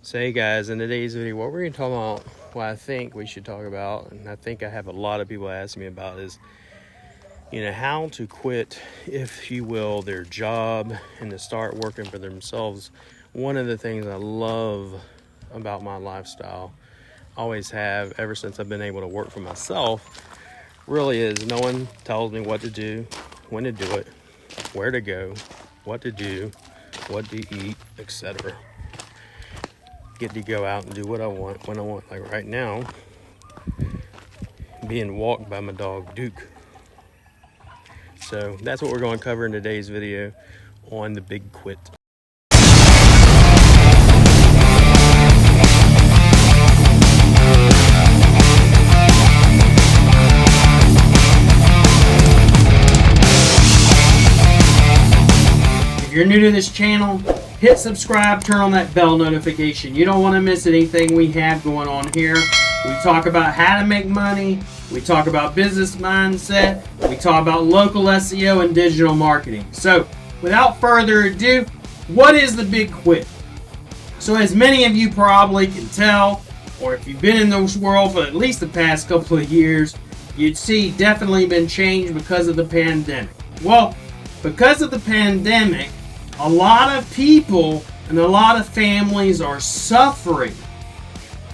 So hey guys, in today's video, what we're going to talk about, what I think we should talk about, and I think I have a lot of people asking me about is, how to quit, if you will, their job and to start working for themselves. One of the things I love about my lifestyle, always have ever since I've been able to work for myself, really is no one tells me what to do, when to do it, where to go, what to do, what to eat, etc. Get to go out and do what I want when I want. Like right now, being walked by my dog Duke. So that's what we're going to cover in today's video on the big quit. If you're new to this channel, hit subscribe, turn on that bell notification. You don't want to miss anything we have going on here. We talk about how to make money. We talk about business mindset. We talk about local SEO and digital marketing. So without further ado, what is the big quit? So as many of you probably can tell, or if you've been in this world for at least the past couple of years, you'd see definitely been changed because of the pandemic. Well, because of the pandemic, a lot of people and a lot of families are suffering.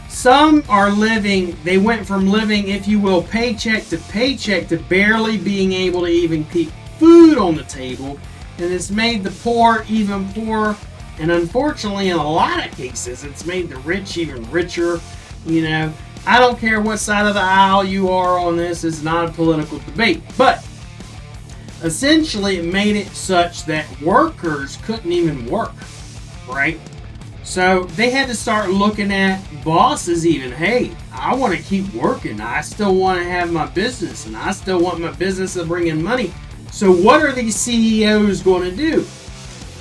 Some are living, they went from living, if you will, paycheck to paycheck to barely being able to even keep food on the table. And it's made the poor even poorer. And unfortunately, in a lot of cases, it's made the rich even richer. I don't care what side of the aisle you are on this. It's not a political debate. But essentially, it made it such that workers couldn't even work, right? So they had to start looking at bosses even. Hey, I want to keep working. I still want to have my business, and I still want my business to bring in money. So what are these CEOs going to do?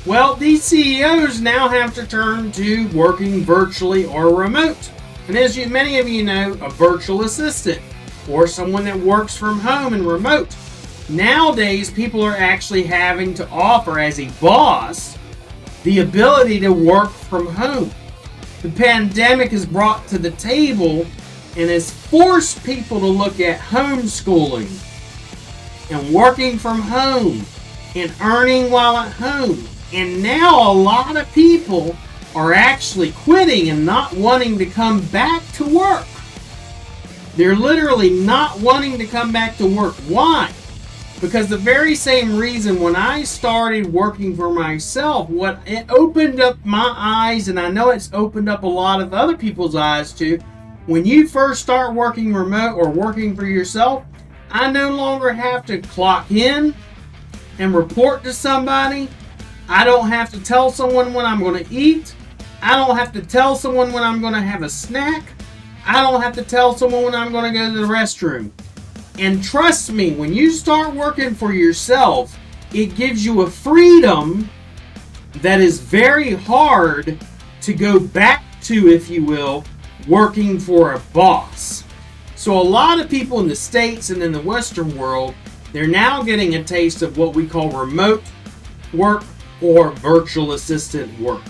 Well, these CEOs now have to turn to working virtually or remote. And as many of you know, a virtual assistant or someone that works from home and remote. Nowadays, people are actually having to offer as a boss the ability to work from home. The pandemic has brought to the table and has forced people to look at homeschooling and working from home and earning while at home. And now a lot of people are actually quitting and not wanting to come back to work. They're literally not wanting to come back to work. Why? Because the very same reason when I started working for myself, what it opened up my eyes, and I know it's opened up a lot of other people's eyes too. When you first start working remote or working for yourself, I no longer have to clock in and report to somebody. I don't have to tell someone when I'm going to eat. I don't have to tell someone when I'm going to have a snack. I don't have to tell someone when I'm going to go to the restroom. And trust me, when you start working for yourself, it gives you a freedom that is very hard to go back to, if you will, working for a boss. So a lot of people in the States and in the Western world, they're now getting a taste of what we call remote work or virtual assistant work,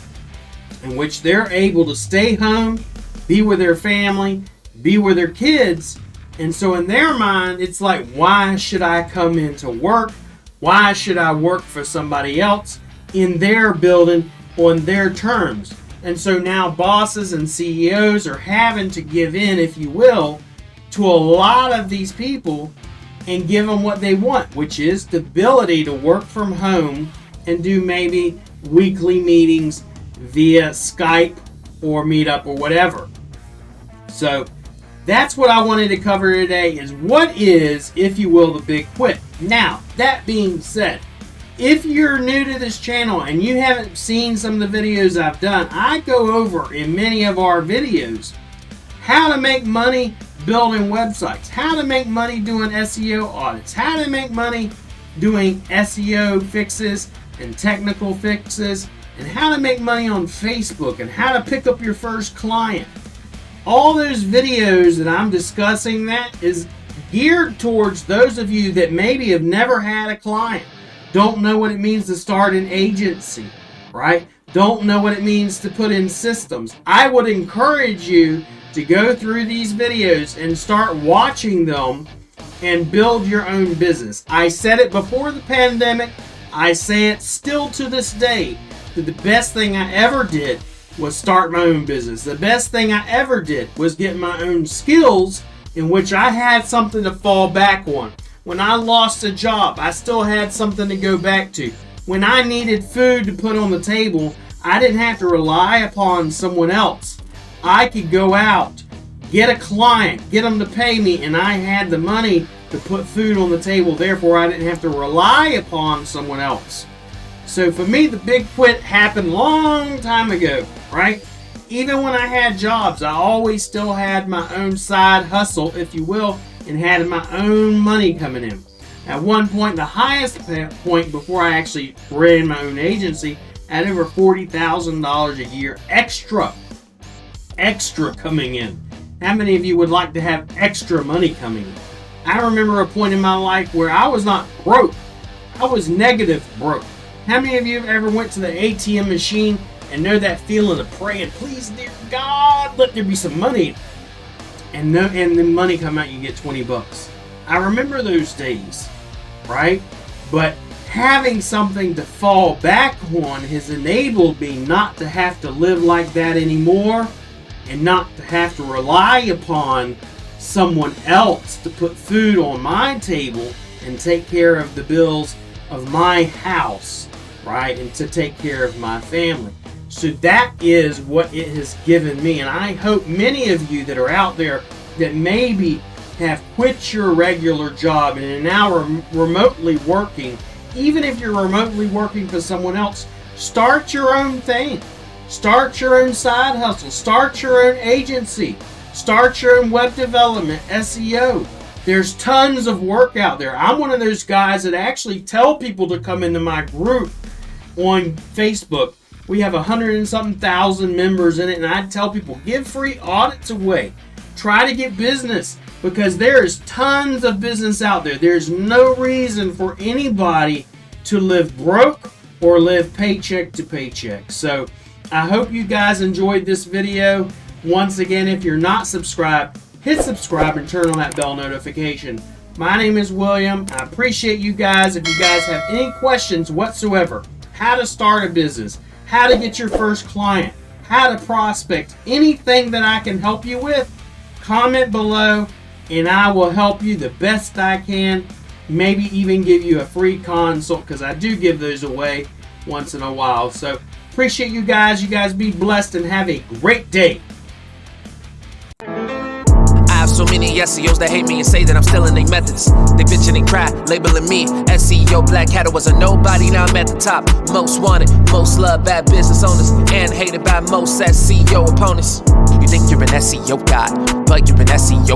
in which they're able to stay home, be with their family, be with their kids. And so in their mind, it's like, why should I come into work? Why should I work for somebody else in their building on their terms? And so now bosses and CEOs are having to give in, if you will, to a lot of these people and give them what they want, which is the ability to work from home and do maybe weekly meetings via Skype or Meetup or whatever. So that's what I wanted to cover today, is what is, if you will, the big quit. Now, that being said, if you're new to this channel and you haven't seen some of the videos I've done, I go over in many of our videos how to make money building websites, how to make money doing SEO audits, how to make money doing SEO fixes and technical fixes, and how to make money on Facebook, and how to pick up your first client. All those videos that I'm discussing that is geared towards those of you that maybe have never had a client, don't know what it means to start an agency, right? don't know what it means to put in systems. I would encourage you to go through these videos and start watching them and build your own business. I said it before the pandemic. I say it still to this day, that the best thing I ever did was start my own business. The best thing I ever did was get my own skills in which I had something to fall back on. When I lost a job, I still had something to go back to. When I needed food to put on the table, I didn't have to rely upon someone else. I could go out, get a client, get them to pay me, and I had the money to put food on the table. Therefore, I didn't have to rely upon someone else. So for me, the big quit happened long time ago, right? Even when I had jobs, I always still had my own side hustle, if you will, and had my own money coming in. At one point, the highest point before I actually ran my own agency, I had over $40,000 a year extra coming in. How many of you would like to have extra money coming in? I remember a point in my life where I was not broke. I was negative broke. How many of you have ever went to the ATM machine and know that feeling of praying, please, dear God, let there be some money, and the money come out, you get 20 bucks. I remember those days, right? But having something to fall back on has enabled me not to have to live like that anymore, and not to have to rely upon someone else to put food on my table and take care of the bills of my house, right? And to take care of my family. So that is what it has given me. And I hope many of you that are out there that maybe have quit your regular job and are now remotely working, even if you're remotely working for someone else, start your own thing. Start your own side hustle. Start your own agency. Start your own web development, SEO. There's tons of work out there. I'm one of those guys that actually tell people to come into my group on Facebook. We have 100 and something thousand members in it, and I tell people, give free audits away. Try to get business, because there is tons of business out there. There's no reason for anybody to live broke or live paycheck to paycheck. So I hope you guys enjoyed this video. Once again, if you're not subscribed, hit subscribe and turn on that bell notification. My name is William. I appreciate you guys. If you guys have any questions whatsoever, how to start a business, how to get your first client, how to prospect, anything that I can help you with, comment below and I will help you the best I can. Maybe even give you a free consult, because I do give those away once in a while. So appreciate you guys. You guys be blessed and have a great day. I have so many SEOs that hate me and say that I'm stealing their methods. They bitching and cry, labeling me SEO Black Hat. Was a nobody, now I'm at the top. Most wanted, most loved, bad business owners, and hated by most SEO opponents. You think you're an SEO god, but you're an SEO